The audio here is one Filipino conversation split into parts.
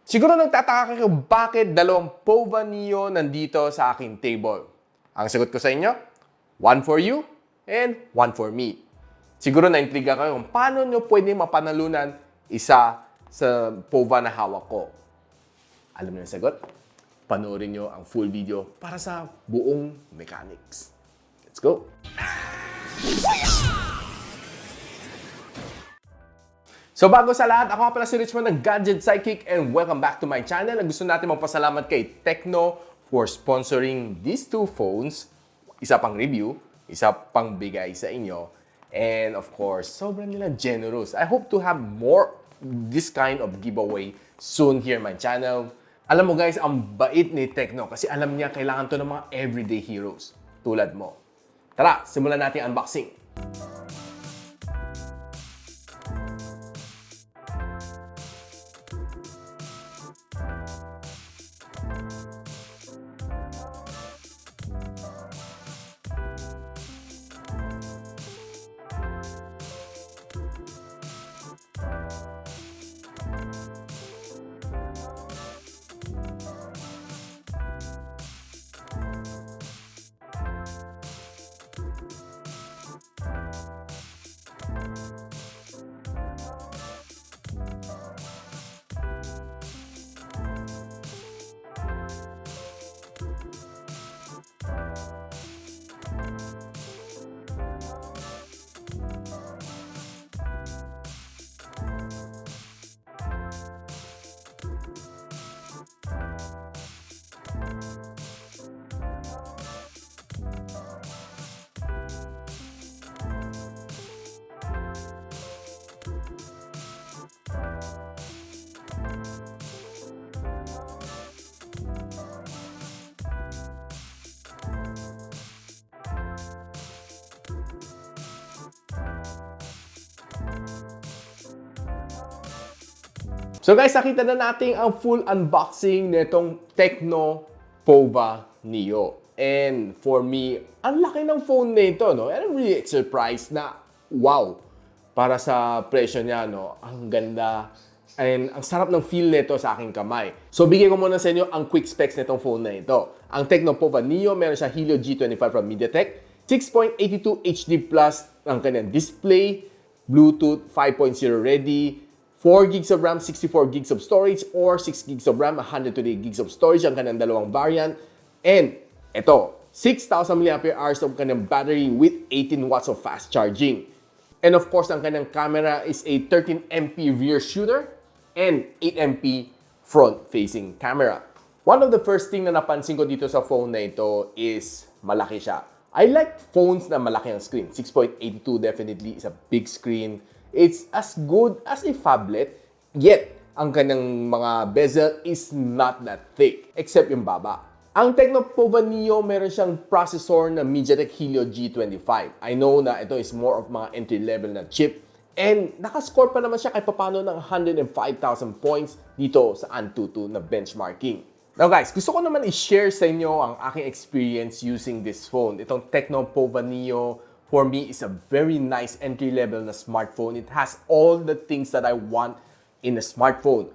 Siguro nagtataka kayo bakit dalawang POVA Neo nandito sa aking table. Ang sagot ko sa inyo, one for you and one for me. Siguro na-intriga kayo kung paano nyo pwede mapanalunan isa sa POVA na hawak ko. Alam niyo ang sagot? Panoorin nyo ang full video para sa buong mechanics. Let's go! So bago sa lahat, ako pala si Richmond ng Gadget, Sidekick, and welcome back to my channel. Gusto natin magpasalamat kay TECNO for sponsoring these two phones. Isa pang review, isa pang bigay sa inyo. And of course, sobrang nila generous. I hope to have more this kind of giveaway soon here in my channel. Alam mo guys, ang bait ni TECNO kasi alam niya kailangan to ng mga everyday heroes tulad mo. Tara, simulan natin ang unboxing. So guys, nakita na natin ang full unboxing nitong TECNO POVA Neo. And for me, ang laki ng phone nito, no? And I'm really surprised na, wow, para sa presyo niya, no? Ang ganda. And ang sarap ng feel nito sa aking kamay. So bigyan ko muna sa inyo ang quick specs nitong phone na ito. Ang TECNO POVA Neo, meron siya Helio G25 from MediaTek, 6.82 HD Plus ang kanyang display, Bluetooth 5.0 ready, 4 gigs of RAM, 64 gigs of storage, or 6 gigs of RAM, 128 gigs of storage ang kanyang dalawang variant. And ito, 6,000 mAh of kanyang battery with 18 watts of fast charging. And of course, ang kanyang camera is a 13MP rear shooter and 8MP front-facing camera. One of the first thing na napansin ko dito sa phone na ito is malaki siya. I like phones na malaki ang screen. 6.82 definitely is a big screen. It's as good as a phablet, yet ang kanyang mga bezel is not that thick, except yung baba. Ang TECNO POVA Neo, meron siyang processor na MediaTek Helio G25. I know na ito is more of mga entry-level na chip, and nakascore pa naman siya kahit papano ng 105,000 points dito sa AnTuTu na benchmarking. Now guys, gusto ko naman i-share sa inyo ang aking experience using this phone. Itong TECNO POVA Neo, for me, is a very nice entry-level na smartphone. It has all the things that I want in a smartphone.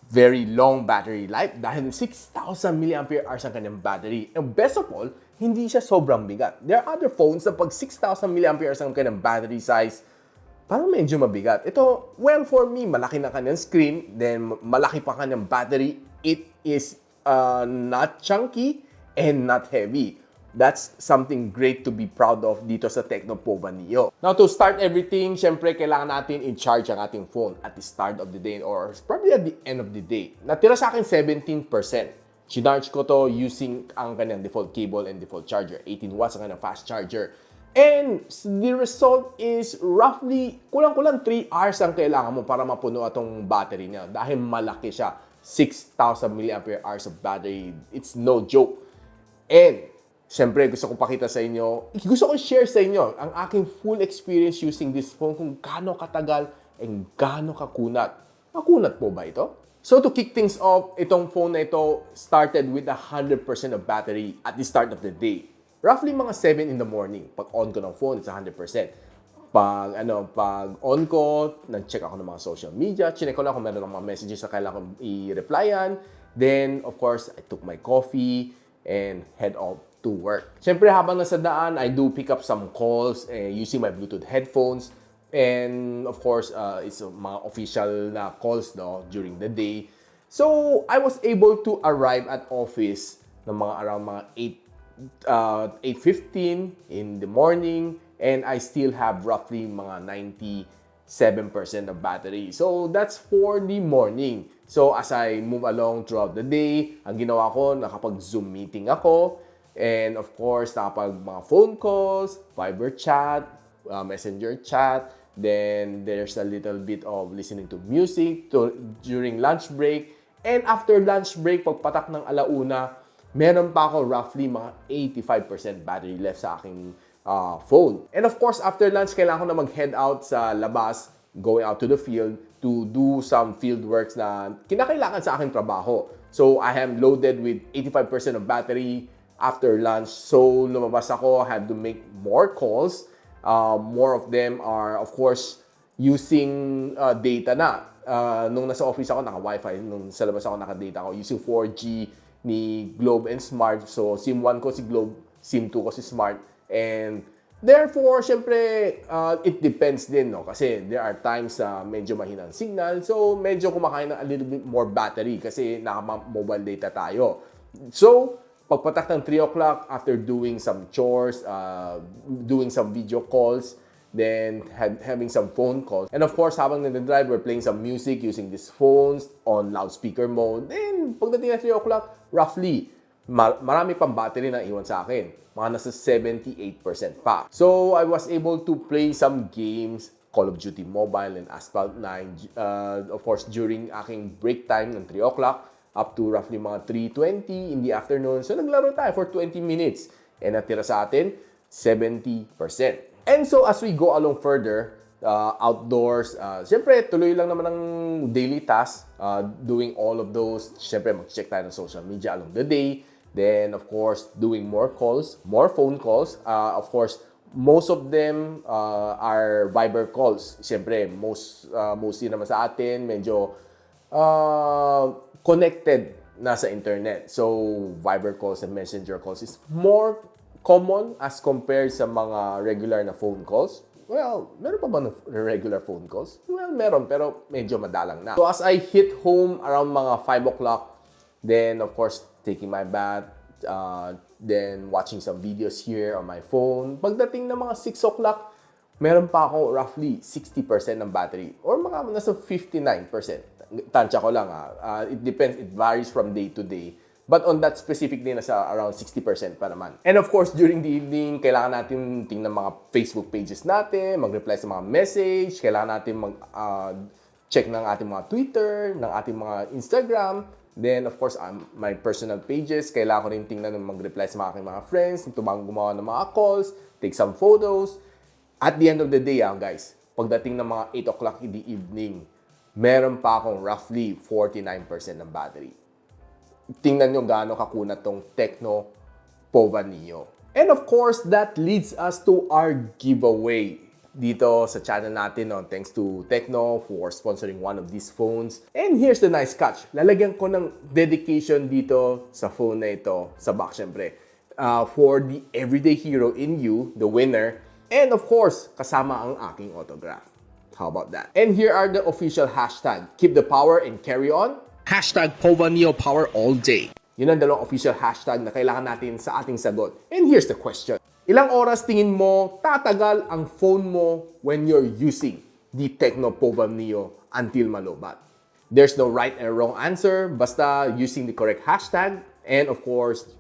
Very long battery life dahil 6,000 mAh ang kanyang battery. And best of all, hindi siya sobrang bigat. There are other phones na pag 6,000 mAh ang kanyang battery size, parang medyo mabigat. Ito, well, for me, malaki na kanyang screen, then malaki pa kanyang battery. It is not chunky and not heavy. That's something great to be proud of dito sa TECNO POVA Neo. Now, to start everything, syempre, kailangan natin i-charge ang ating phone at the start of the day or probably at the end of the day. Natira sa akin 17%. Chinarge ko to using ang kanyang default cable and default charger. 18 watts ang kanyang fast charger. And the result is roughly, kulang-kulang 3 hours ang kailangan mo para mapuno atong battery niya. Dahil malaki siya. 6,000 mAh of battery. It's no joke. And siyempre, gusto ko pakita sa inyo, gusto ko share sa inyo ang aking full experience using this phone, kung gaano katagal and gaano kakunat. Makunat po ba ito? So to kick things off, itong phone na ito started with 100% of battery at the start of the day. Roughly mga 7 in the morning. Pag on ko ng phone, it's 100%. pag on ko, nag-check ako ng mga social media, chinek ko lang kung meron ng mga messages na kailangan kong i-replyan. Then, of course, I took my coffee and head off to work. Siyempre, habang nasa daan, I do pick up some calls using my Bluetooth headphones. And, of course, it's mga official na calls during the day. So, I was able to arrive at office ng mga around mga 8:15 in the morning, and I still have roughly mga 97% of battery. So, that's for the morning. So, as I move along throughout the day, ang ginawa ko, nakapag-Zoom meeting ako, and of course, nakapag mga phone calls, Viber chat, Messenger chat, then there's a little bit of listening to music during lunch break, and after lunch break, pagpatak ng alauna, meron pa ako roughly mga 85% battery left sa aking phone. And of course, after lunch, kailangan ko na mag-head out sa labas, going out to the field to do some field works na kinakailangan sa aking trabaho. So, I am loaded with 85% of battery after lunch. So, lumabas ako, I have to make more calls. More of them are, of course, using data na. Nung nasa office ako, naka-Wi-Fi. Nung sa labas ako, naka-data ako. Using 4G ni Globe and Smart. So, SIM 1 ko si Globe, SIM 2 ko si Smart. And therefore, syempre, it depends din, no? Kasi there are times na medyo mahinang signal. So, medyo kumakain ng a little bit more battery kasi naka-mobile data tayo. So, pagpatak ng 3 o'clock, after doing some chores, doing some video calls, then having some phone calls. And of course, habang nag-drive, we're playing some music using these phones on loudspeaker mode. Then, pagdating na 3 o'clock, roughly, marami pang battery na iwan sa akin. Mga nasa 78% pa. So, I was able to play some games, Call of Duty Mobile and Asphalt 9. Of course, during aking break time ng 3 o'clock, up to roughly mga 3:20 in the afternoon. So, naglaro tayo for 20 minutes. And natira sa atin, 70%. And so, as we go along further, outdoors, syempre, tuloy lang naman ang daily task, doing all of those. Syempre, mag-check tayo ng social media along the day. Then, of course, doing more calls, more phone calls. Of course, most of them are Viber calls. Syempre, mostly naman sa atin, medyo connected na sa internet. So, Viber calls and Messenger calls is more common as compared sa mga regular na phone calls. Well, meron pa ba ng regular phone calls? Well, meron, pero medyo madalang na. So, as I hit home around mga 5 o'clock, then, of course, taking my bath, then watching some videos here on my phone. Pagdating na mga 6 o'clock, meron pa ako roughly 60% ng battery or mga nasa 59%. Tansya ko lang it depends, it varies from day to day. But on that specific day, nasa around 60% pa naman. And of course, during the evening, kailangan natin tingnan mga Facebook pages natin, mag-reply sa mga message, kailangan natin mag-check ng ating mga Twitter, ng ating mga Instagram. Then, of course, my personal pages, kailangan ko rin tingnan ng mag-reply sa mga aking mga friends, tumang gumawa ng mga calls, take some photos. At the end of the day, guys, pagdating ng mga 8 o'clock in the evening, meron pa akong roughly 49% ng battery. Tingnan nyo gaano kakunat tong TECNO POVA NEO. And of course, that leads us to our giveaway dito sa channel natin. Thanks to TECNO for sponsoring one of these phones. And here's the nice catch. Lalagyan ko ng dedication dito sa phone na ito, sa box syempre. For the everyday hero in you, the winner. And of course, kasama ang aking autograph. How about that? And here are the official hashtag. Keep the power and carry on. Hashtag POVA NEO Power All Day. Yun ang dalawang official hashtag na kailangan natin sa ating sagot. And here's the question. Ilang oras tingin mo tatagal ang phone mo when you're using the TECNO POVA NEO until malobat? There's no right and wrong answer. Basta using the correct hashtag and of course,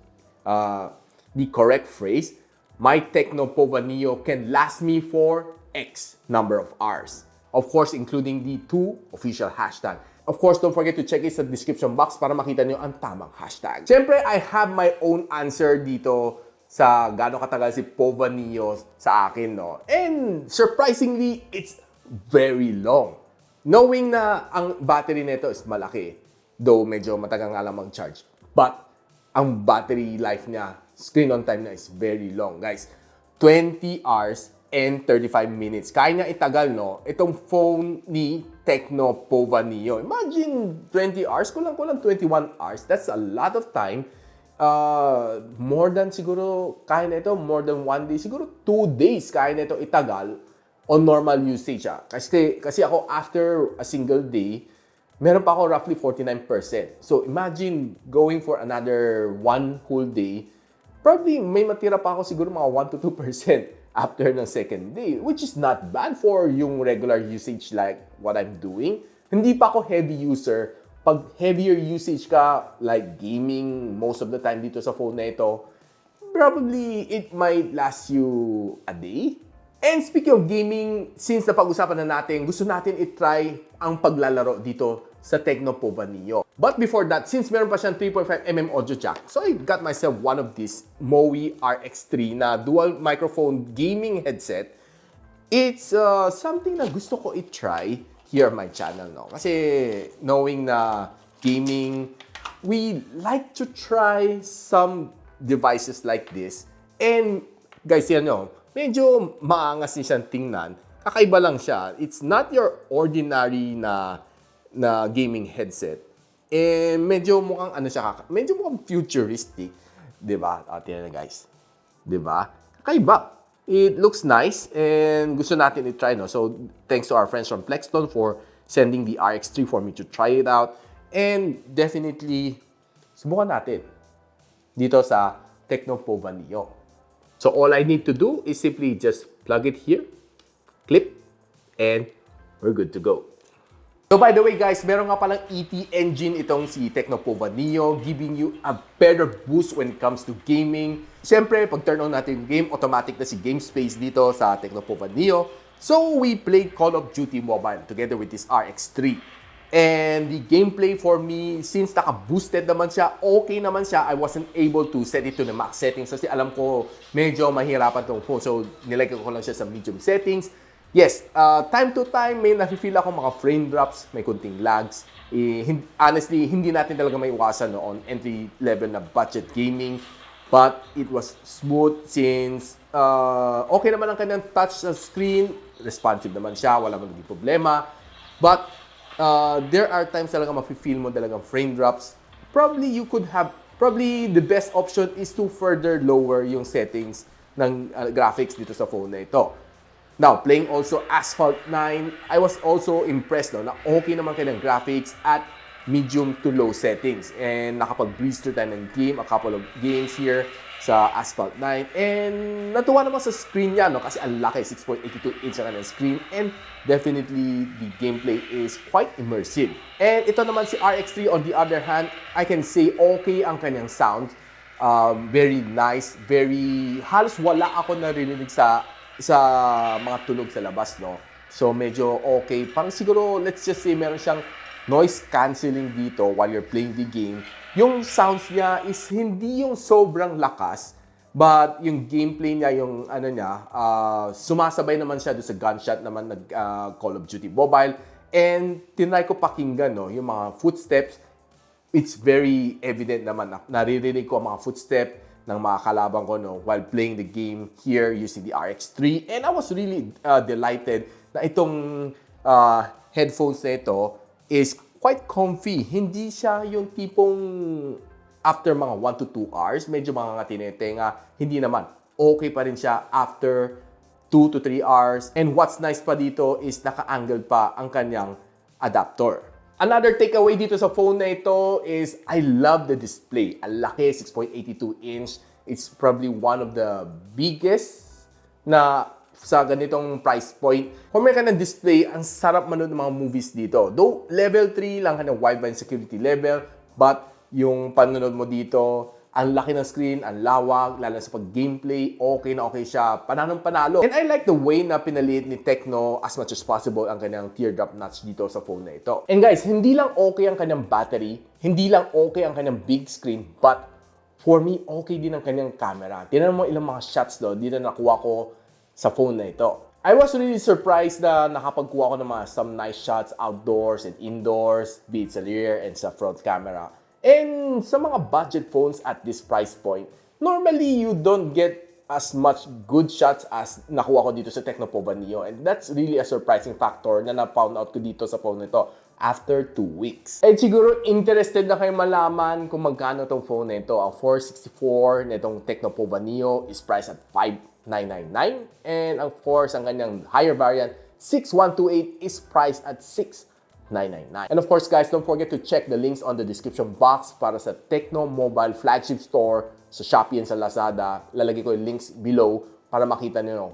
the correct phrase, my TECNO POVA NEO can last me for X number of hours. Of course, including the 2 official hashtags. Of course, don't forget to check it sa description box para makita nyo ang tamang hashtag. Siyempre, I have my own answer dito sa gaano katagal si POVA NEO sa akin, no? And surprisingly, it's very long. Knowing na ang battery nito is malaki, though medyo matagal nga lang mag-charge. But, ang battery life niya, screen on time na is very long, guys. 20 hours and 35 minutes. Kaya niya itagal, no? Itong phone ni TECNO POVA NEO. Imagine 20 hours, kulang-kulang 21 hours. That's a lot of time. More than siguro, kaya na ito, more than 1 day, siguro 2 days kaya na ito itagal on normal usage. Kasi ako, after a single day, meron pa ako roughly 49%. So imagine going for another 1 whole day, probably may matira pa ako siguro mga 1 to 2% after ng second day, which is not bad for yung regular usage like what I'm doing. Hindi pa ako heavy user. Pag heavier usage ka, like gaming most of the time dito sa phone na ito, probably it might last you a day. And speaking of gaming, since napag-usapan na natin, gusto natin i-try ang paglalaro dito sa TECNO POVA NEO. But before that, since meron pa siyang 3.5mm audio jack, so I got myself one of these MOWI RX3 na dual microphone gaming headset. It's something na gusto ko i-try here on my channel, no? Kasi knowing na gaming, we like to try some devices like this. And guys, yan nyo, medyo maangas din siyang tingnan. Kakaiba lang siya. It's not your ordinary na gaming headset. And medyo mukhang medyo mukhang futuristic, 'di ba? Tingnan na guys. 'Di ba? Kakaiba. It looks nice and gusto natin i-try, no. So, thanks to our friends from Plextone for sending the RX3 for me to try it out. And definitely subukan natin dito sa TECNO POVA NEO. So, all I need to do is simply just plug it here, clip, and we're good to go. So by the way guys, meron nga palang ET engine itong si TECNO POVA NEO, giving you a better boost when it comes to gaming. Siyempre, pag turn on natin yung game, automatic na si game space dito sa TECNO POVA NEO. So we played Call of Duty Mobile together with this RX3. And the gameplay for me, since naka-boosted naman siya, okay naman siya, I wasn't able to set it to the max settings kasi alam ko medyo mahirapan tong phone. So nilagay ko lang siya sa medium settings. Yes, time to time may nafe-feel ako mga frame drops, may kunting lags. Honestly, hindi natin talaga may iwasan on entry level na budget gaming. But it was smooth since okay naman ang kanyang touch sa screen, responsive naman siya, wala man naging problema. But there are times talaga mafe-feel mo talagang frame drops. Probably the best option is to further lower yung settings ng graphics dito sa phone na ito. Now, playing also Asphalt 9, I was also impressed na okay naman kanyang graphics at medium to low settings. And nakapag-breeze through tayo ng game, a couple of games here sa Asphalt 9. And natuwa naman sa screen niya, no? Kasi ang laki, 6.82 inch ang kanyang screen. And definitely, the gameplay is quite immersive. And ito naman si RX3, on the other hand, I can say okay ang kanyang sound. Very nice, halos wala ako narinig sa mga tunog sa labas, no? So, medyo okay. Parang siguro, let's just say, meron siyang noise cancelling dito while you're playing the game. Yung sounds niya is hindi yung sobrang lakas, but yung gameplay niya, yung sumasabay naman siya doon sa gunshot naman nag Call of Duty Mobile. And tinry ko pakinggan, no? Yung mga footsteps, it's very evident naman. Naririnig ko ang mga footsteps ng mga kalabang ko, no, while playing the game here using the RX3. And I was really delighted na itong headphones na ito is quite comfy. Hindi siya yung tipong after mga 1 to 2 hours, medyo mga tinitenga. Hindi naman. Okay pa rin siya after 2 to 3 hours. And what's nice pa dito is naka-angle pa ang kanyang adapter. Another takeaway dito sa phone na ito is I love the display. Ang laki, 6.82 inch. It's probably one of the biggest na sa ganitong price point. Kung may ka ng display, ang sarap manood ng mga movies dito. Though level 3 lang ka ng wide-band security level, but yung panonood mo dito, ang laki ng screen, ang lawak, lalo sa pag-gameplay, okay na okay siya, panalo. And I like the way na pinaliit ni TECNO as much as possible ang kanyang teardrop notch dito sa phone na ito. And guys, hindi lang okay ang kanyang battery, hindi lang okay ang kanyang big screen, but for me, okay din ang kanyang camera. Tingnan mo ilang mga shots dito na nakuha ko sa phone na ito. I was really surprised na nakapagkuha ko ng some nice shots outdoors and indoors, be it sa rear and sa front camera. And sa mga budget phones at this price point, normally you don't get as much good shots as nakuha ko dito sa TECNO POVA NEO. And that's really a surprising factor na na-found out ko dito sa phone nito after 2 weeks. And siguro interested na kayo malaman kung magkano tong phone nito. Ang 464 nitong TECNO POVA NEO is priced at 5,999. And ang course, ang kanyang higher variant, 6128 is priced at 6,999. And of course guys, don't forget to check the links on the description box para sa TECNO Mobile Flagship Store sa Shopee and sa Lazada. Lalagay ko yung links below para makita niyo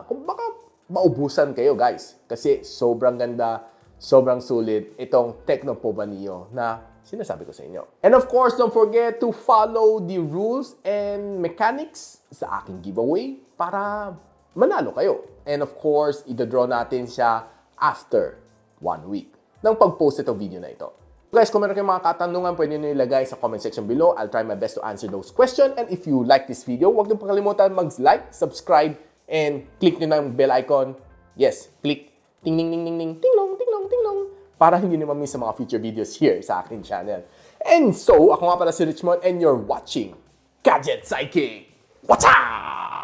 kung baka maubusan kayo guys. Kasi sobrang ganda, sobrang sulit itong TECNO POVA NEO na sinasabi ko sa inyo. And of course, don't forget to follow the rules and mechanics sa aking giveaway para manalo kayo. And of course, ida-draw natin siya after 1 week ng pag-post itong video na ito. Guys, kung meron kayong mga katanungan, pwede nyo ilagay sa comment section below. I'll try my best to answer those questions. And if you like this video, huwag nyo pakalimutan mag-like, subscribe, and click nyo na yung bell icon. Yes, click ting ting ting ting ting ting long ting long ting long para hindi nyo ma-miss sa mga future videos here sa aking channel. And so, ako nga pala si Richmond and you're watching Gadget Sidekick. What's up?